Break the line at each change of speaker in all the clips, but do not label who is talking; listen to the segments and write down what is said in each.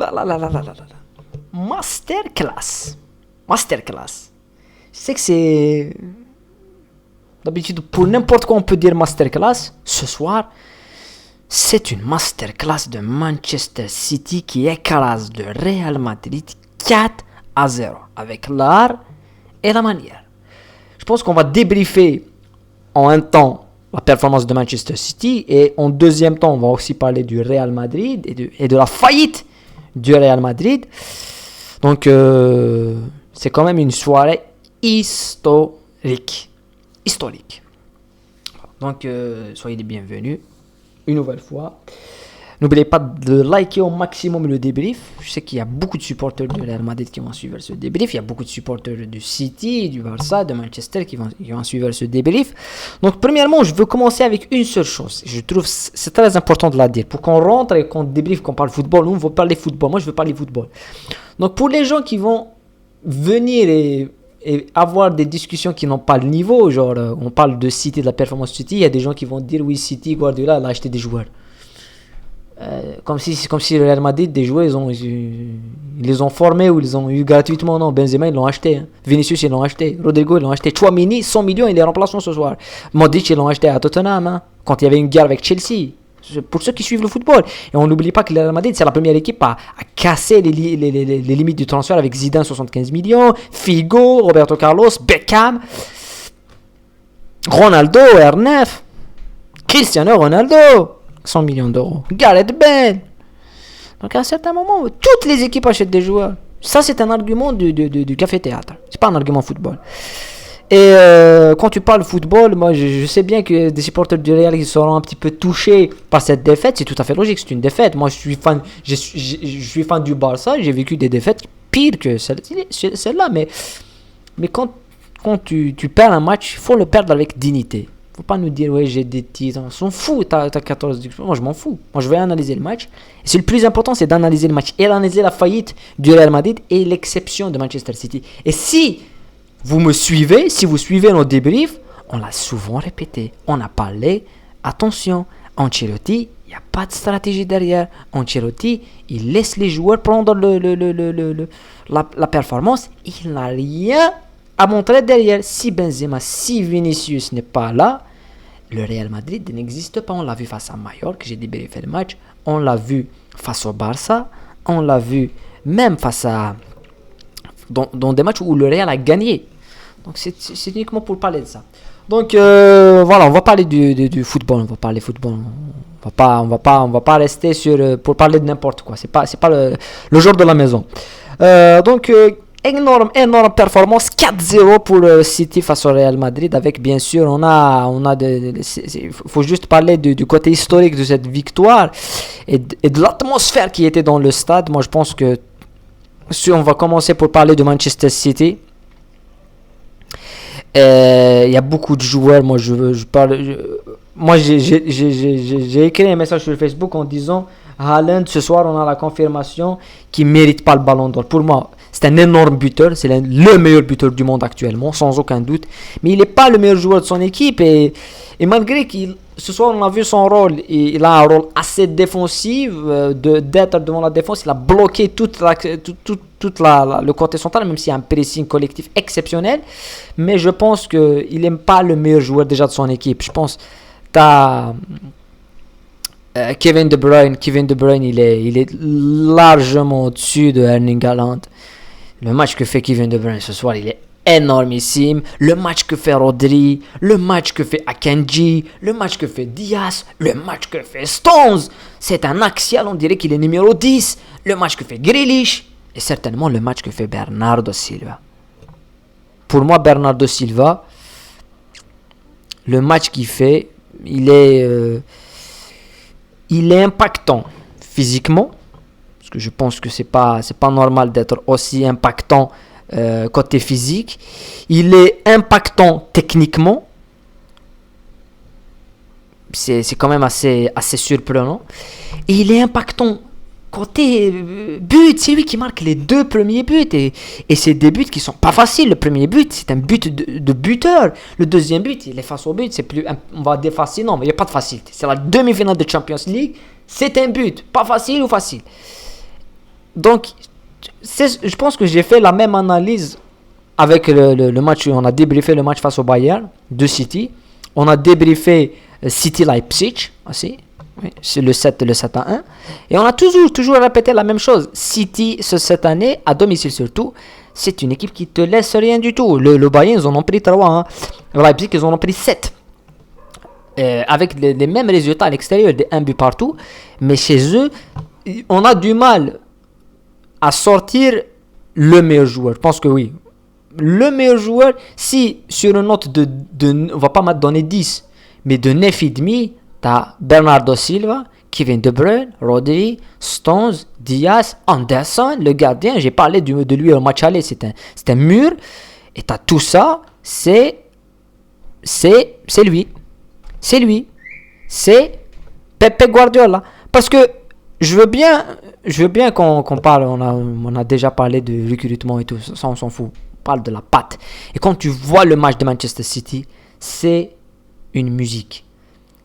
là là là là là là là. Masterclass. Masterclass. Je sais que c'est... D'habitude, pour n'importe quoi, on peut dire masterclass. Ce soir, c'est une masterclass de Manchester City qui écrase le Real Madrid 4-0 avec l'art et la manière. Je pense qu'on va débriefer en un temps la performance de Manchester City et en deuxième temps, on va aussi parler du Real Madrid et de la faillite du Real Madrid. Donc, c'est quand même une soirée historique. Donc, soyez les bienvenus une nouvelle fois. N'oubliez pas de liker au maximum le débrief. Je sais qu'il y a beaucoup de supporters du Real Madrid qui vont suivre ce débrief. Il y a beaucoup de supporters du City, du Barça, de Manchester qui vont suivre ce débrief. Donc, premièrement, je veux commencer avec une seule chose. Je trouve que c'est très important de la dire. Pour qu'on rentre et qu'on débriefe, qu'on parle football, nous, on veut parler football. Moi, je veux parler football. Donc, pour les gens qui vont venir et avoir des discussions qui n'ont pas le niveau, genre, on parle de City, de la performance City, il y a des gens qui vont dire, oui, City, Guardiola, il a acheté des joueurs. Comme si le Real Madrid, des joueurs, ils les ont formés ou ils les ont eu gratuitement. Non, Benzema, ils l'ont acheté. Hein. Vinicius, ils l'ont acheté. Rodrigo, ils l'ont acheté. Chouamini, 100 millions, il est remplaçant ce soir. Modric, ils l'ont acheté à Tottenham, hein, quand il y avait une guerre avec Chelsea. Pour ceux qui suivent le football. Et on n'oublie pas que le Real Madrid, c'est la première équipe à casser les limites du transfert avec Zidane, 75 millions, Figo, Roberto Carlos, Beckham, Ronaldo, R9, Cristiano Ronaldo. 100 millions d'euros. Gareth Bale. Donc à un certain moment, toutes les équipes achètent des joueurs. Ça, c'est un argument du café-théâtre. C'est pas un argument football. Et quand tu parles football, moi, je sais bien que des supporters du Real qui seront un petit peu touchés par cette défaite. C'est tout à fait logique, c'est une défaite. Moi, je suis fan du Barça. J'ai vécu des défaites pires que celle-là. Mais quand tu perds un match, il faut le perdre avec dignité. Faut pas nous dire, ouais, j'ai des titres. On s'en fout, t'as 14 discussions. Moi, je m'en fous. Moi, je vais analyser le match. Et c'est le plus important, c'est d'analyser le match. Et d'analyser la faillite du Real Madrid et l'exception de Manchester City. Et si vous me suivez, si vous suivez nos débriefs, on l'a souvent répété. On a parlé, attention, Ancelotti, il n'y a pas de stratégie derrière. Ancelotti, il laisse les joueurs prendre la performance. Il n'a rien à montrer derrière. Si Benzema, si Vinicius n'est pas là, le Real Madrid n'existe pas. On l'a vu face à Mallorca, j'ai débriefé le match. On l'a vu face au Barça. On l'a vu même face à... Dans des matchs où le Real a gagné. Donc c'est uniquement pour parler de ça. Donc voilà, on va parler du football. On va parler football. On va pas rester pour parler de n'importe quoi. C'est pas le jour de la maison. Énorme performance, 4-0 pour City face au Real Madrid. Avec bien sûr, faut juste parler du côté historique de cette victoire et de l'atmosphère qui était dans le stade. Moi, je pense que si on va commencer pour parler de Manchester City, il y a beaucoup de joueurs. Moi, j'ai écrit un message sur Facebook en disant Haaland, ce soir, on a la confirmation qu'il ne mérite pas le ballon d'or. Pour moi, c'est un énorme buteur. C'est le meilleur buteur du monde actuellement, sans aucun doute. Mais il n'est pas le meilleur joueur de son équipe. Et malgré ce soir, on a vu son rôle. Il a un rôle assez défensif, d'être devant la défense. Il a bloqué tout le côté central, même s'il y a un pressing collectif exceptionnel. Mais je pense qu'il n'aime pas le meilleur joueur déjà de son équipe. Je pense que tu as... Kevin De Bruyne, il est largement au-dessus de Erling Haaland. Le match que fait Kevin De Bruyne ce soir, il est énormissime. Le match que fait Rodri, le match que fait Akanji, le match que fait Diaz, le match que fait Stones. C'est un axial, on dirait qu'il est numéro 10. Le match que fait Grealish et certainement le match que fait Bernardo Silva. Pour moi, Bernardo Silva, le match qu'il fait, il est impactant physiquement, parce que je pense que c'est pas normal d'être aussi impactant côté physique. Il est impactant techniquement, c'est quand même assez surprenant. Et il est impactant côté but, c'est lui qui marque les 2 premiers buts et c'est des buts qui sont pas faciles. Le premier but, c'est un but de buteur. Le deuxième but, il est face au but, c'est plus, on va dire facile, non, mais il n'y a pas de facilité. C'est la demi-finale de Champions League, c'est un but, pas facile ou facile. Donc, je pense que j'ai fait la même analyse avec le match. On a débriefé le match face au Bayern de City. On a débriefé City Leipzig aussi. Oui, c'est le 7-1. Et on a toujours répété la même chose. City, cette année, à domicile surtout, c'est une équipe qui te laisse rien du tout. Le Bayern, ils en ont pris 3. Hein. Leipzig, ils en ont pris 7. Avec les mêmes résultats à l'extérieur, des 1 but partout. Mais chez eux, on a du mal à sortir le meilleur joueur. Je pense que oui. Le meilleur joueur, si sur une note on va pas donner 10, mais de 9,5, t'as Bernardo Silva, Kevin De Bruyne, Rodri, Stones, Diaz, Anderson, le gardien. J'ai parlé de lui au match aller, c'est un mur. Et t'as tout ça, c'est lui. C'est lui. C'est Pepe Guardiola. Parce que je veux bien qu'on parle. On a déjà parlé de recrutement et tout. Ça, on s'en fout. On parle de la patte. Et quand tu vois le match de Manchester City, c'est une musique.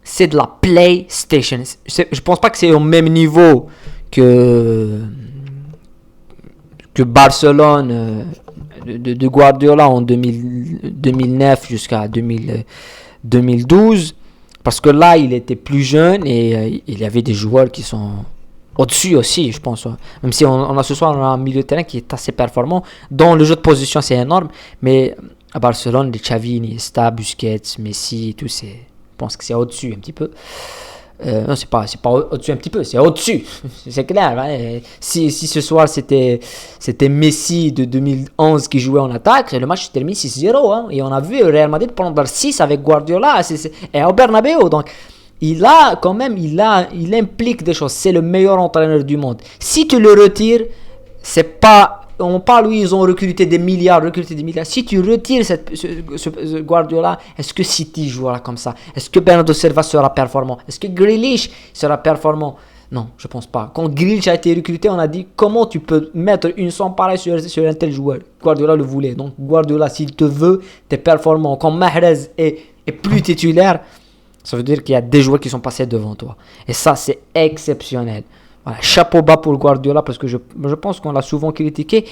C'est de la PlayStation. Je pense pas que c'est au même niveau que Barcelone de Guardiola en 2009 jusqu'à 2012. Parce que là, il était plus jeune et il y avait des joueurs qui sont au-dessus aussi, je pense. Même si on a ce soir un milieu de terrain qui est assez performant. Dont le jeu de position, c'est énorme. Mais à Barcelone, les Xavi, Iniesta, Busquets, Messi, tout, je pense que c'est au-dessus un petit peu. Non, c'est pas au-dessus un petit peu, c'est au-dessus. C'est clair. Hein? Si ce soir, c'était Messi de 2011 qui jouait en attaque, le match se termine 6-0. Hein? Et on a vu Real Madrid prendre 6 avec Guardiola et au Bernabeu. Donc, il implique des choses. C'est le meilleur entraîneur du monde. Si tu le retires, c'est pas... On parle où ils ont recruté des milliards. Si tu retires ce Guardiola, est-ce que City jouera comme ça? Est-ce que Bernardo Silva sera performant? Est-ce que Grealish sera performant? Non, je pense pas. Quand Grealish a été recruté, on a dit comment tu peux mettre une somme pareille sur un tel joueur. Guardiola le voulait. Donc Guardiola, s'il te veut, t'es performant. Quand Mahrez est plus titulaire, ça veut dire qu'il y a des joueurs qui sont passés devant toi. Et ça, c'est exceptionnel. Voilà, chapeau bas pour Guardiola parce que je pense qu'on l'a souvent critiqué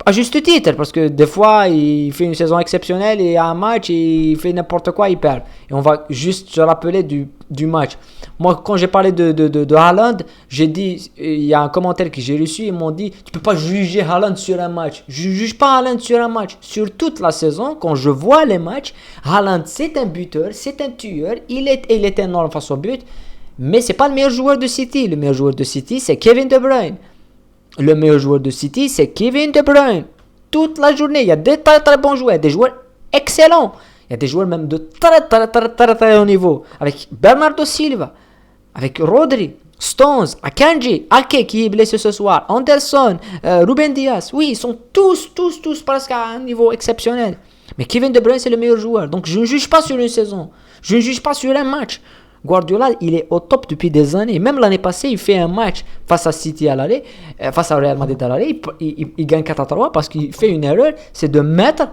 à juste titre parce que des fois il fait une saison exceptionnelle et à un match il fait n'importe quoi, il perd et on va juste se rappeler du match. Moi quand j'ai parlé de Haaland, j'ai dit, il y a un commentaire que j'ai reçu, ils m'ont dit tu peux pas juger Haaland sur un match. Je juge pas Haaland sur un match, sur toute la saison. Quand je vois les matchs, Haaland c'est un buteur, c'est un tueur, il est énorme face au but. Mais c'est pas le meilleur joueur de City. Le meilleur joueur de City, c'est Kevin De Bruyne. Le meilleur joueur de City, c'est Kevin De Bruyne. Toute la journée, il y a des très très bons joueurs, des joueurs excellents. Il y a des joueurs même de très haut niveau. Avec Bernardo Silva, avec Rodri, Stones, Akanji, Ake qui est blessé ce soir, Anderson, Ruben Diaz. Oui, ils sont tous presque à un niveau exceptionnel. Mais Kevin De Bruyne, c'est le meilleur joueur. Donc je ne juge pas sur une saison. Je ne juge pas sur un match. Guardiola, il est au top depuis des années. Même l'année passée, il fait un match face à City à l'aller, face à Real Madrid à l'aller. Il gagne 4-3 parce qu'il fait une erreur, c'est de mettre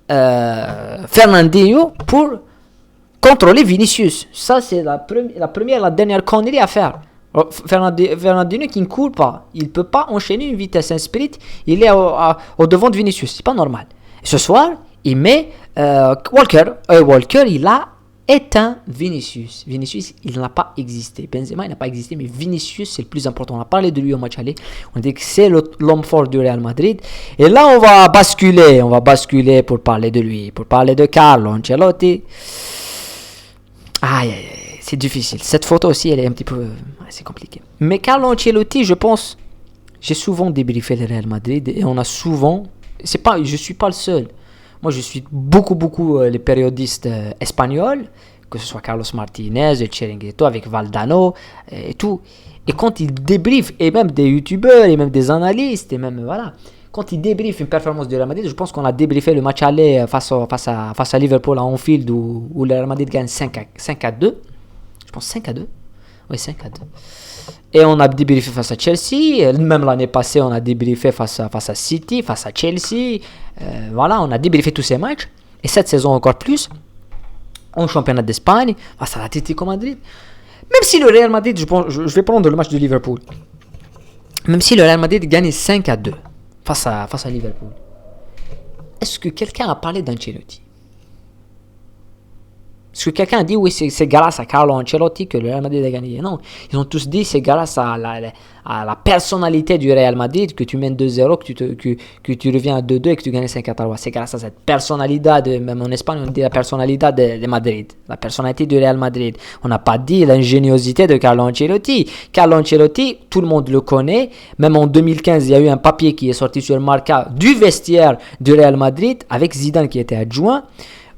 Fernandinho pour contrôler Vinicius. Ça, c'est la dernière connerie à faire. Fernandinho qui ne court pas, il ne peut pas enchaîner une vitesse, un sprint. Il est au devant de Vinicius, c'est pas normal. Ce soir, il met Walker, il a éteint Vinicius. Vinicius, il n'a pas existé. Benzema, il n'a pas existé, mais Vinicius, c'est le plus important. On a parlé de lui au match aller. On dit que c'est l'homme fort du Real Madrid. Et là, on va basculer pour parler de lui, pour parler de Carlo Ancelotti. Aïe, c'est difficile. Cette photo aussi, elle est un petit peu... c'est compliqué. Mais Carlo Ancelotti, je pense... J'ai souvent débriefé le Real Madrid et on a souvent... je suis pas le seul. Moi, je suis beaucoup les périodistes espagnols, que ce soit Carlos Martinez, El Chiringuito avec Valdano et tout. Et quand ils débriefent, et même des youtubeurs, et même des analystes, et même voilà, quand ils débriefent une performance du Real Madrid, je pense qu'on a débriefé le match aller face à Liverpool à Anfield où le Real Madrid gagne 5-2. Je pense 5-2. Oui, 5-2. Et on a débriefé face à Chelsea. Même l'année passée, on a débriefé face à City, face à Chelsea. Voilà, on a débriefé tous ces matchs. Et cette saison encore plus, en championnat d'Espagne, face à l'Atlético Madrid. Même si le Real Madrid, je vais prendre le match de Liverpool. même si le Real Madrid gagne 5-2 face à Liverpool, est-ce que quelqu'un a parlé d'Ancelotti? Est-ce que quelqu'un a dit oui, c'est grâce à Carlo Ancelotti que le Real Madrid a gagné? Non, ils ont tous dit c'est grâce à la personnalité du Real Madrid que tu mènes 2-0, que tu reviens à 2-2 et que tu gagnes 5-3. C'est grâce à cette personnalité, même en Espagne on dit la personnalité de Madrid, la personnalité du Real Madrid. On n'a pas dit l'ingéniosité de Carlo Ancelotti. Carlo Ancelotti, tout le monde le connaît. Même en 2015, il y a eu un papier qui est sorti sur Marca du vestiaire du Real Madrid avec Zidane qui était adjoint,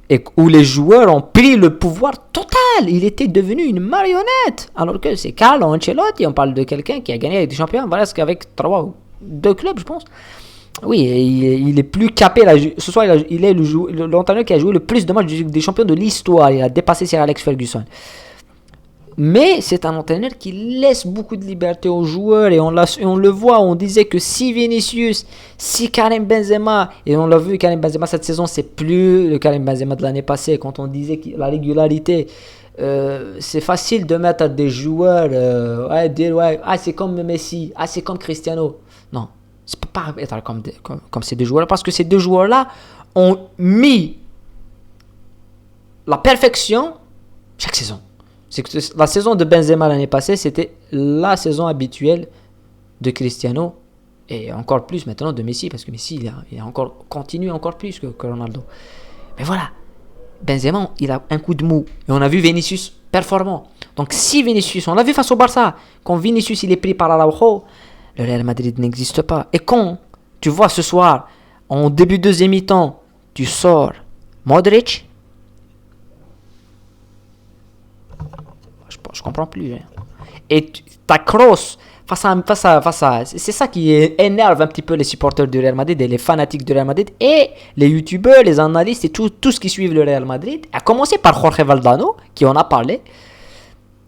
et où les joueurs ont pris le pouvoir total. Il était devenu une marionnette. Alors que c'est Carlo Ancelotti. On parle de quelqu'un qui a gagné avec des champions presque avec 2 clubs, je pense. Oui, il est plus capé. Ce soir, il est l'entraîneur qui a joué le plus de matchs des champions de l'histoire. Il a dépassé Sir Alex Ferguson. Mais c'est un entraîneur qui laisse beaucoup de liberté aux joueurs et on le voit, on disait que si Vinicius, si Karim Benzema, et on l'a vu, Karim Benzema cette saison c'est plus le Karim Benzema de l'année passée, quand on disait que la régularité, c'est facile de mettre des joueurs, c'est comme Messi, c'est comme Cristiano. Non, ça peut pas être comme ces deux joueurs-là, parce que ces deux joueurs-là ont mis la perfection chaque saison. C'est que la saison de Benzema l'année passée, c'était la saison habituelle de Cristiano et encore plus maintenant de Messi, parce que Messi il a encore continue encore plus que Ronaldo. Mais voilà, Benzema il a un coup de mou et on a vu Vinicius performant. Donc si Vinicius, on l'a vu face au Barça, quand Vinicius il est pris par Araujo, le Real Madrid n'existe pas. Et quand tu vois ce soir en début de deuxième mi-temps, tu sors Modric, je comprends plus. Hein. Et ta cross face à, c'est ça qui énerve un petit peu les supporters du Real Madrid et les fanatiques du Real Madrid et les youtubeurs, les analystes et tout ce qui suivent le Real Madrid, à commencer par Jorge Valdano qui en a parlé.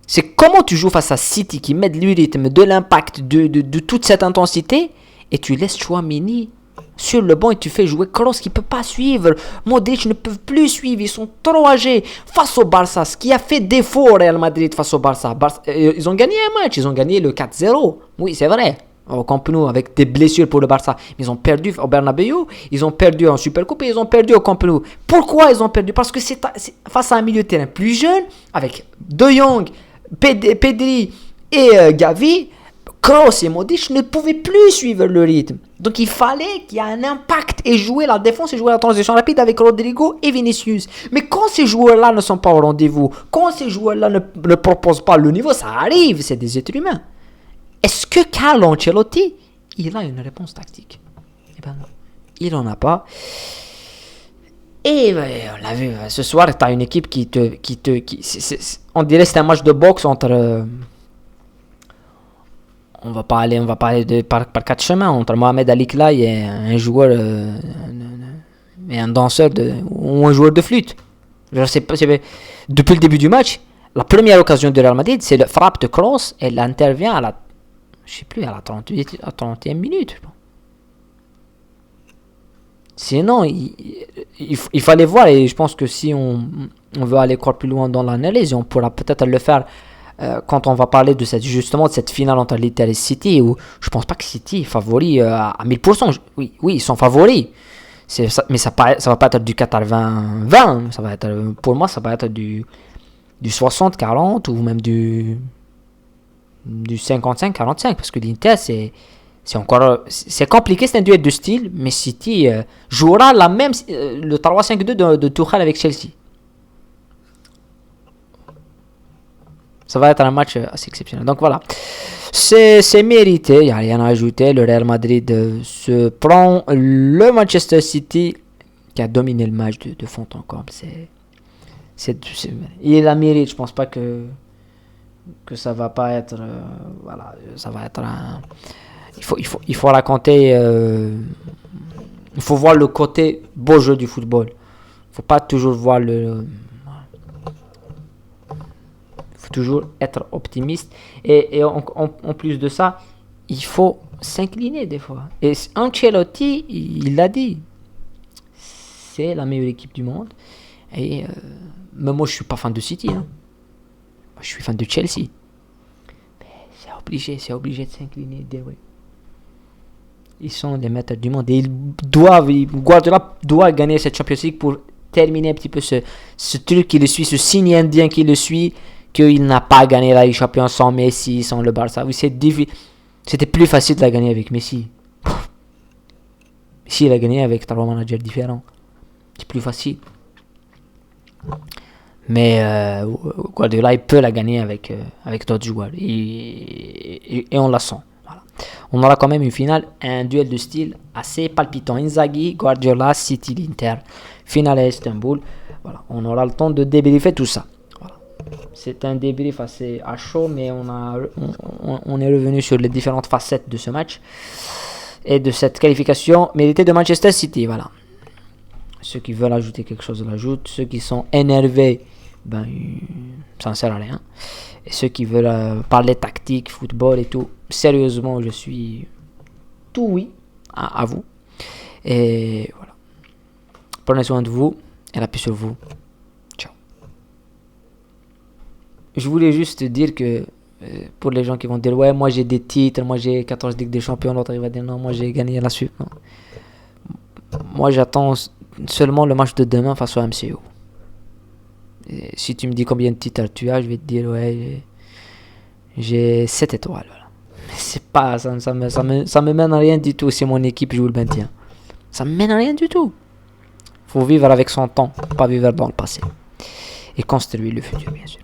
C'est comment tu joues face à City qui met du rythme, de l'impact, de toute cette intensité, et tu laisses Tchouaméni sur le banc et tu fais jouer Kroos qui ne peut pas suivre. Modric ne peut plus suivre, ils sont trop âgés. Face au Barça, ce qui a fait défaut au Real Madrid face au Barça, ils ont gagné un match, ils ont gagné le 4-0. Oui, c'est vrai, au Camp Nou avec des blessures pour le Barça. Ils ont perdu au Bernabéu, ils ont perdu en Supercoupe et ils ont perdu au Camp Nou. Pourquoi ils ont perdu? Parce que c'est face à un milieu de terrain plus jeune, avec De Jong, Pedri et Gavi. Kroos et Modric ne pouvaient plus suivre le rythme. Donc il fallait qu'il y ait un impact et jouer la défense et jouer la transition rapide avec Rodrigo et Vinicius. Mais quand ces joueurs-là ne sont pas au rendez-vous, quand ces joueurs-là ne proposent pas le niveau, ça arrive, c'est des êtres humains. Est-ce que Carlo Ancelotti, il a une réponse tactique? Eh ben non, il n'en a pas. Et on l'a vu, ce soir, tu as une équipe on dirait que c'est un match de boxe entre... On va parler par quatre chemins entre Mohamed Ali Clay et un joueur et un danseur ou un joueur de flûte. Je sais pas, depuis le début du match, la première occasion de Real Madrid, c'est la frappe de Kroos et elle intervient à la 31e minute. Sinon, il fallait voir, et je pense que si on veut aller encore plus loin dans l'analyse, on pourra peut-être le faire quand on va parler de cette finale entre l'Inter et City, où je pense pas que City est favori à 1000%. Oui, ils sont favoris. Mais ça va pas être du 80-20. Ça va être, pour moi, ça va être du 60-40 ou même du 55-45, parce que l'Inter, c'est compliqué, c'est un duel de style, mais City jouera le 3-5-2 de Tuchel avec Chelsea. Ça va être un match assez exceptionnel. Donc voilà, c'est mérité, il n'y a rien à ajouter. Le Real Madrid se prend le Manchester City qui a dominé le match de fond en comble. Il la mérite, je pense pas que ça va pas être... voilà, ça va être un... Il faut raconter... il faut voir le côté beau jeu du football. Il faut pas toujours voir toujours être optimiste et en plus de ça il faut s'incliner des fois, et Ancelotti il l'a dit, c'est la meilleure équipe du monde, et mais moi je suis pas fan de City, hein. Moi, je suis fan de Chelsea, mais c'est obligé de s'incliner Ils sont les maîtres du monde. Et Guardiola doit gagner cette Champions League pour terminer un petit peu ce truc qui le suit, ce signe indien qui le suit, qu'il n'a pas gagné la Ligue des Champions sans Messi, sans le Barça. Oui, c'était plus facile de la gagner avec Messi. Messi, il a gagné avec trois managers différents. C'est plus facile. Mais Guardiola, il peut la gagner avec d'autres joueurs. Et on la sent. Voilà. On aura quand même une finale, un duel de style assez palpitant. Inzaghi, Guardiola, City, l'Inter. Finale à Istanbul. Voilà. On aura le temps de débriefer tout ça. Voilà. C'est un débrief assez à chaud, mais on est revenu sur les différentes facettes de ce match et de cette qualification méritée de Manchester City. Voilà. Ceux qui veulent ajouter quelque chose l'ajoutent. Ceux qui sont énervés, ça ne sert à rien. Et ceux qui veulent parler tactique, football et tout, sérieusement, je suis tout oui à vous. Et voilà. Prenez soin de vous et la paix sur vous. Ciao. Je voulais juste dire que pour les gens qui vont dire ouais, moi j'ai des titres, moi j'ai 14 Ligues des Champions, l'autre il va dire non, moi j'ai gagné la suite. Non. Moi j'attends seulement le match de demain face au MCO. Et si tu me dis combien de titres tu as, je vais te dire ouais, j'ai 7 étoiles. Voilà. Mais c'est pas ça me mène à rien du tout si mon équipe joue le maintien. Ça me mène à rien du tout. Faut vivre avec son temps, pas vivre dans le passé. Et construire le futur, bien sûr.